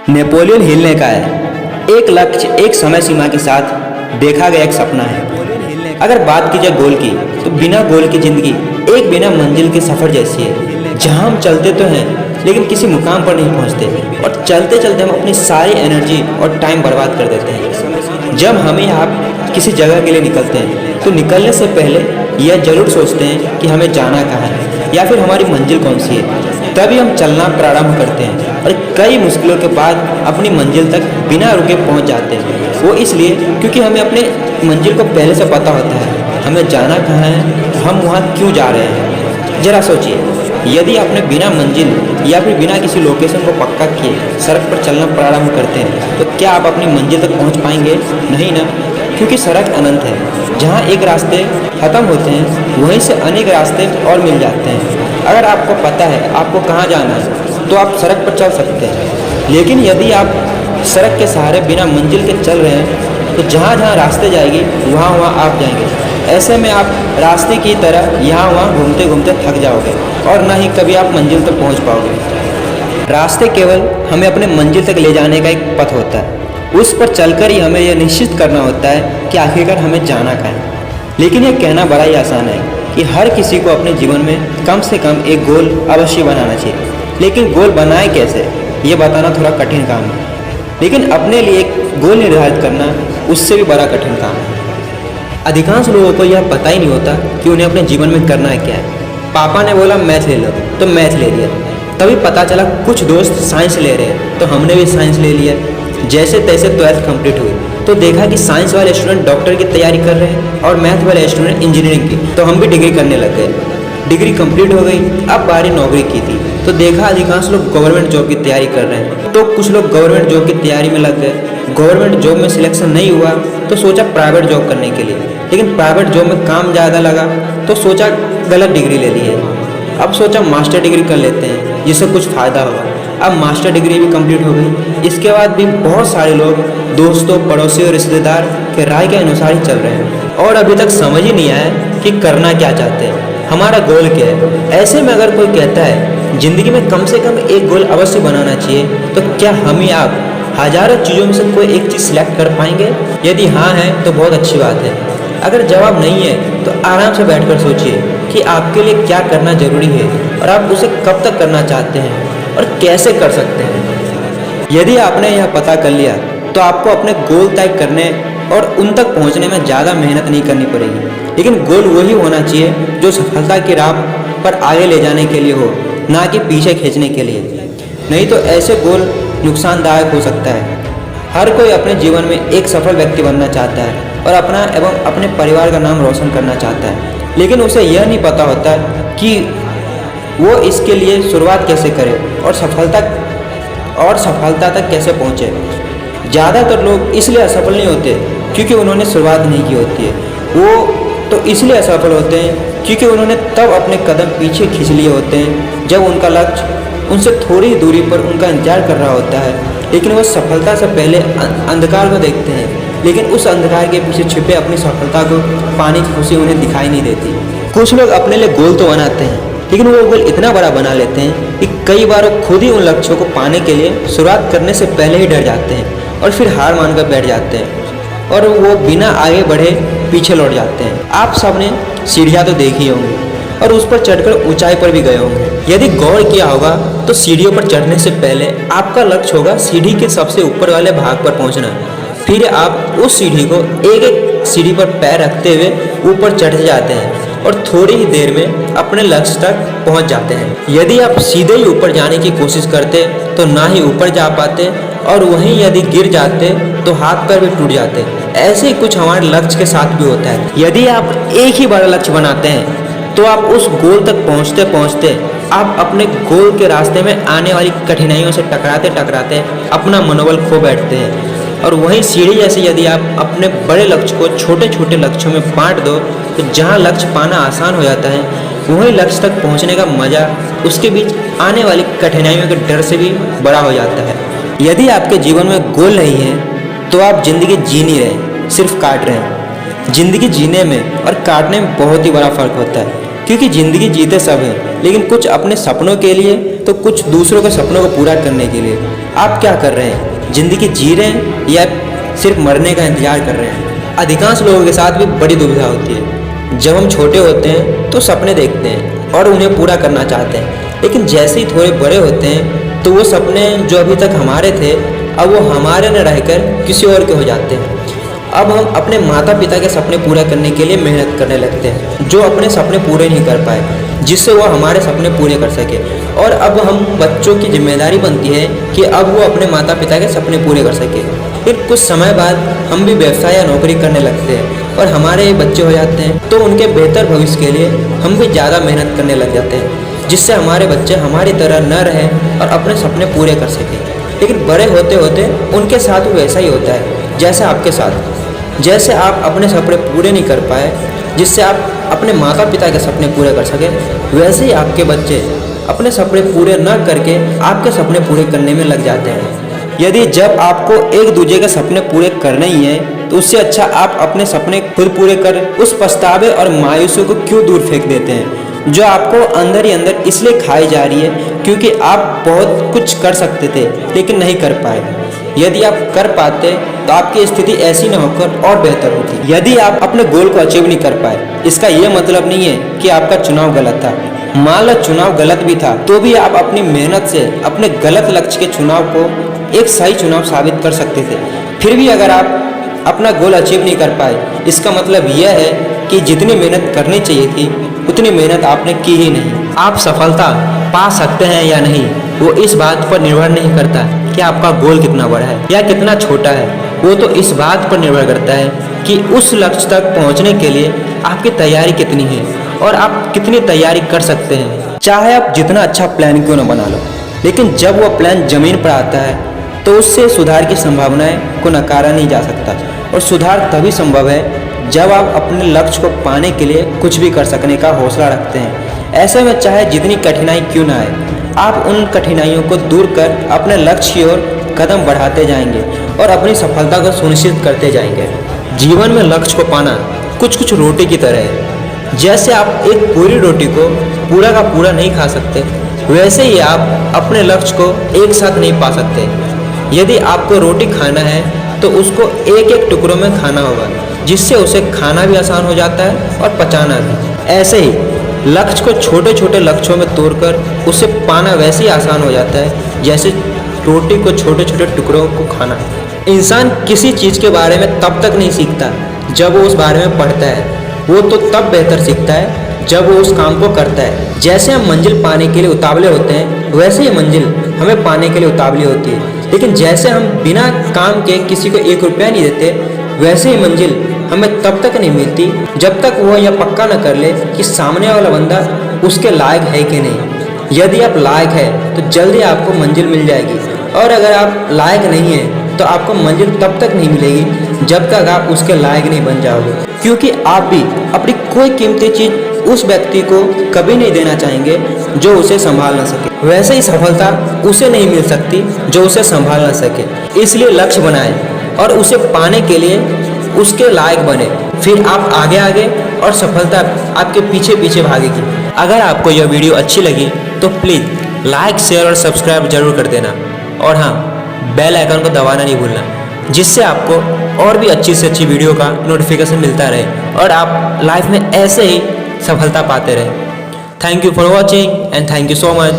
Napoleon Hill ने कहा है, एक लक्ष्य एक समय सीमा के साथ देखा गया एक सपना है। अगर बात की जाए गोल की, तो बिना गोल की जिंदगी एक बिना मंजिल के सफर जैसी है, जहां हम चलते तो हैं लेकिन किसी मुकाम पर नहीं पहुंचते, और चलते चलते हम अपनी सारी एनर्जी और टाइम बर्बाद कर देते हैं। जब हम या आप किसी जगह के लिए निकलते हैं तो निकलने से पहले यह जरूर सोचते हैं कि हमें जाना कहाँ है या फिर हमारी मंजिल कौन सी है। तभी हम चलना प्रारंभ करते हैं और कई मुश्किलों के बाद अपनी मंजिल तक बिना रुके पहुंच जाते हैं। वो इसलिए क्योंकि हमें अपने मंजिल को पहले से पता होता है, हमें जाना कहाँ है, हम वहाँ क्यों जा रहे हैं। जरा सोचिए, यदि आपने बिना मंजिल या फिर बिना किसी लोकेशन को पक्का किए सड़क पर चलना प्रारंभ करते हैं तो क्या आप अपनी मंजिल तक पहुँच पाएंगे? नहीं ना, क्योंकि सड़क अनंत है। जहाँ एक रास्ते खत्म होते हैं वहीं से अनेक रास्ते और मिल जाते हैं। अगर आपको पता है आपको कहाँ जाना है तो आप सड़क पर चल सकते हैं, लेकिन यदि आप सड़क के सहारे बिना मंजिल के चल रहे हैं तो जहाँ जहाँ रास्ते जाएगी वहाँ वहाँ आप जाएंगे। ऐसे में आप रास्ते की तरह यहाँ वहाँ घूमते घूमते थक जाओगे और ना ही कभी आप मंजिल तक पहुँच पाओगे। रास्ते केवल हमें अपने मंजिल तक ले जाने का एक पथ होता है। उस पर चलकर ही हमें यह निश्चित करना होता है कि आखिरकार हमें जाना कहाँ है। लेकिन यह कहना बड़ा ही आसान है कि हर किसी को अपने जीवन में कम से कम एक गोल अवश्य बनाना चाहिए, लेकिन गोल बनाए कैसे ये बताना थोड़ा कठिन काम है। लेकिन अपने लिए एक गोल निर्धारित करना उससे भी बड़ा कठिन काम है। अधिकांश लोगों को यह पता ही नहीं होता कि उन्हें अपने जीवन में करना है क्या है। पापा ने बोला मैथ ले लो तो मैथ ले लिया, तभी पता चला कुछ दोस्त साइंस ले रहे हैं तो हमने भी साइंस ले लिया। जैसे तैसे 12th कंप्लीट हुई तो देखा कि साइंस वाले स्टूडेंट डॉक्टर की तैयारी कर रहे हैं और मैथ वाले स्टूडेंट इंजीनियरिंग की, तो हम भी डिग्री करने लग गए। डिग्री कंप्लीट हो गई, अब बारी नौकरी की थी तो देखा अधिकांश लोग गवर्नमेंट जॉब की तैयारी कर रहे हैं, तो कुछ लोग गवर्नमेंट जॉब की तैयारी में लग गए। गवर्नमेंट जॉब में सिलेक्शन नहीं हुआ तो सोचा प्राइवेट जॉब करने के लिए, लेकिन प्राइवेट जॉब में काम ज़्यादा लगा तो सोचा गलत डिग्री ले ली है। अब सोचा मास्टर डिग्री कर लेते हैं जिससे कुछ फ़ायदा होगा। अब मास्टर डिग्री भी कंप्लीट हो गई। इसके बाद भी बहुत सारे लोग दोस्तों, पड़ोसी और रिश्तेदार के राय के अनुसार ही चल रहे हैं और अभी तक समझ ही नहीं आया कि करना क्या चाहते हैं, हमारा गोल क्या है। ऐसे में अगर कोई कहता है ज़िंदगी में कम से कम एक गोल अवश्य बनाना चाहिए, तो क्या हम या आप हजारों चीज़ों में से कोई एक चीज़ सिलेक्ट कर पाएंगे? यदि हाँ है तो बहुत अच्छी बात है। अगर जवाब नहीं है तो आराम से बैठकर सोचिए कि आपके लिए क्या करना ज़रूरी है और आप उसे कब तक करना चाहते हैं और कैसे कर सकते हैं। यदि आपने यह पता कर लिया तो आपको अपने गोल तय करने और उन तक पहुंचने में ज़्यादा मेहनत नहीं करनी पड़ेगी। लेकिन गोल वही होना चाहिए जो सफलता की राह पर आगे ले जाने के लिए हो, ना कि पीछे खींचने के लिए। नहीं तो ऐसे गोल नुकसानदायक हो सकता है। हर कोई अपने जीवन में एक सफल व्यक्ति बनना चाहता है और अपना एवं अपने परिवार का नाम रोशन करना चाहता है, लेकिन उसे यह नहीं पता होता कि वो इसके लिए शुरुआत कैसे करे और सफलता तक कैसे पहुँचे। ज़्यादातर लोग इसलिए असफल नहीं होते क्योंकि उन्होंने शुरुआत नहीं की होती है, वो तो इसलिए असफल होते हैं क्योंकि उन्होंने तब अपने कदम पीछे खींच लिए होते हैं जब उनका लक्ष्य उनसे थोड़ी दूरी पर उनका इंतजार कर रहा होता है। लेकिन वो सफलता से पहले अंधकार को देखते हैं, लेकिन उस अंधकार के पीछे छिपे अपनी सफलता को पाने की खुशी उन्हें दिखाई नहीं देती। कुछ लोग अपने लिए गोल तो बनाते हैं, लेकिन वो गोल इतना बड़ा बना लेते हैं कि कई बार वो खुद ही उन लक्ष्यों को पाने के लिए शुरुआत करने से पहले ही डर जाते हैं और फिर हार मानकर बैठ जाते हैं और वो बिना आगे बढ़े पीछे लौट जाते हैं। आप सबने सीढ़ियाँ तो देखी होंगी और उस पर चढ़कर ऊंचाई पर भी गए होंगे। यदि गौर किया होगा तो सीढ़ियों पर चढ़ने से पहले आपका लक्ष्य होगा सीढ़ी के सबसे ऊपर वाले भाग पर पहुंचना। फिर आप उस सीढ़ी को एक एक सीढ़ी पर पैर रखते हुए ऊपर चढ़ जाते हैं और थोड़ी ही देर में अपने लक्ष्य तक पहुंच जाते हैं। यदि आप सीधे ही ऊपर जाने की कोशिश करते तो ना ही ऊपर जा पाते और वहीं यदि गिर जाते तो हाथ पैर भी टूट जाते। ऐसे ही कुछ हमारे लक्ष्य के साथ भी होता है। यदि आप एक ही बड़ा लक्ष्य बनाते हैं तो आप उस गोल तक पहुंचते पहुंचते आप अपने गोल के रास्ते में आने वाली कठिनाइयों से टकराते टकराते अपना मनोबल खो बैठते हैं। और वहीं सीढ़ी जैसे यदि आप अपने बड़े लक्ष्य को छोटे छोटे लक्ष्यों में बांट दो तो जहां लक्ष्य पाना आसान हो जाता है, वहीं लक्ष्य तक पहुंचने का मज़ा उसके बीच आने वाली कठिनाइयों के डर से भी बड़ा हो जाता है। यदि आपके जीवन में गोल नहीं है तो आप जिंदगी जी नहीं रहे, सिर्फ काट रहे हैं। जिंदगी जीने में और काटने में बहुत ही बड़ा फर्क होता है, क्योंकि ज़िंदगी जीते सब हैं, लेकिन कुछ अपने सपनों के लिए तो कुछ दूसरों के सपनों को पूरा करने के लिए आप क्या कर रहे हैं? ज़िंदगी जी रहे हैं या सिर्फ मरने का इंतजार कर रहे हैं? अधिकांश लोगों के साथ भी बड़ी दुविधा होती है। जब हम छोटे होते हैं तो सपने देखते हैं और उन्हें पूरा करना चाहते हैं, लेकिन जैसे ही थोड़े बड़े होते हैं तो वो सपने जो अभी तक हमारे थे अब वो हमारे न रहकर किसी और के हो जाते हैं। अब हम अपने माता पिता के सपने पूरा करने के लिए मेहनत करने लगते हैं, जो अपने सपने पूरे नहीं कर पाए, जिससे वो हमारे सपने पूरे कर सके। और अब हम बच्चों की जिम्मेदारी बनती है कि अब वो अपने माता पिता के सपने पूरे कर सके। फिर कुछ समय बाद हम भी व्यवसाय या नौकरी करने लगते हैं और हमारे बच्चे हो जाते हैं, तो उनके बेहतर भविष्य के लिए हम भी ज़्यादा मेहनत करने लग जाते हैं, जिससे हमारे बच्चे हमारी तरह न रहें और अपने सपने पूरे कर सकें। लेकिन बड़े होते होते उनके साथ भी वैसा ही होता है जैसे आपके साथ। जैसे आप अपने सपने पूरे नहीं कर पाए जिससे आप अपने माता पिता के सपने पूरे कर सकें, वैसे ही आपके बच्चे अपने सपने पूरे न करके आपके सपने पूरे करने में लग जाते हैं। यदि जब आपको एक दूसरे के सपने पूरे करने ही हैं तो उससे अच्छा आप अपने सपने खुद पूरे कर उस पछतावे और मायूसी को क्यों दूर फेंक देते हैं जो आपको अंदर ही अंदर इसलिए खाई जा रही है क्योंकि आप बहुत कुछ कर सकते थे लेकिन नहीं कर पाए। यदि आप कर पाते तो आपकी स्थिति ऐसी न होकर और बेहतर होती। यदि आप अपने गोल को अचीव नहीं कर पाए, इसका यह मतलब नहीं है कि आपका चुनाव गलत था। मान लो चुनाव गलत भी था तो भी आप अपनी मेहनत से अपने गलत लक्ष्य के चुनाव को एक सही चुनाव साबित कर सकते थे। फिर भी अगर आप अपना गोल अचीव नहीं कर पाए, इसका मतलब यह है कि जितनी मेहनत करनी चाहिए थी उतनी मेहनत आपने की ही नहीं। आप सफलता पा सकते हैं या नहीं वो इस बात पर निर्भर नहीं करता कि आपका गोल कितना बड़ा है या कितना छोटा है। वो तो इस बात पर निर्भर करता है कि उस लक्ष्य तक पहुंचने के लिए आपकी तैयारी कितनी है और आप कितनी तैयारी कर सकते हैं। चाहे आप जितना अच्छा प्लान क्यों न बना लो, लेकिन जब वो प्लान जमीन पर आता है तो उससे सुधार की संभावनाएं को नकारा नहीं जा सकता। और सुधार तभी संभव है जब आप अपने लक्ष्य को पाने के लिए कुछ भी कर सकने का हौसला रखते हैं। ऐसे में चाहे जितनी कठिनाई क्यों ना आए, आप उन कठिनाइयों को दूर कर अपने लक्ष्य की ओर कदम बढ़ाते जाएंगे और अपनी सफलता को सुनिश्चित करते जाएंगे। जीवन में लक्ष्य को पाना कुछ रोटी की तरह है। जैसे आप एक पूरी रोटी को पूरा का पूरा नहीं खा सकते, वैसे ही आप अपने लक्ष्य को एक साथ नहीं पा सकते। यदि आपको रोटी खाना है तो उसको एक एक टुकड़ों में खाना होगा, जिससे उसे खाना भी आसान हो जाता है और पचाना भी। ऐसे ही लक्ष्य को छोटे छोटे लक्ष्यों में तोड़कर उसे पाना वैसे ही आसान हो जाता है जैसे रोटी को छोटे छोटे टुकड़ों को खाना। इंसान किसी चीज़ के बारे में तब तक नहीं सीखता जब वो उस बारे में पढ़ता है, वो तो तब बेहतर सीखता है जब वो उस काम को करता है। जैसे हम मंजिल पाने के लिए उतावले होते हैं, वैसे ही मंजिल हमें पाने के लिए उतावली होती है। लेकिन जैसे हम बिना काम के किसी को 1 रुपया नहीं देते, वैसे ही मंजिल हमें तब तक नहीं मिलती जब तक वो यह पक्का न कर ले कि सामने वाला बंदा उसके लायक है कि नहीं। यदि आप लायक है तो जल्दी आपको मंजिल मिल जाएगी, और अगर आप लायक नहीं है तो आपको मंजिल तब तक नहीं मिलेगी जब तक आप उसके लायक नहीं बन जाओगे। क्योंकि आप भी अपनी कोई कीमती चीज़ उस व्यक्ति को कभी नहीं देना चाहेंगे जो उसे संभाल ना सके। वैसे ही सफलता उसे नहीं मिल सकती जो उसे संभाल ना सके। इसलिए लक्ष्य बनाएं और उसे पाने के लिए उसके लायक बने, फिर आप आगे आगे और सफलता आपके पीछे पीछे भागेगी। अगर आपको यह वीडियो अच्छी लगी तो प्लीज़ लाइक, शेयर और सब्सक्राइब जरूर कर देना। और हाँ, बेल आइकन को दबाना नहीं भूलना, जिससे आपको और भी अच्छी से अच्छी वीडियो का नोटिफिकेशन मिलता रहे और आप लाइफ में ऐसे ही सफलता पाते रहे। Thank you for watching and thank you so much.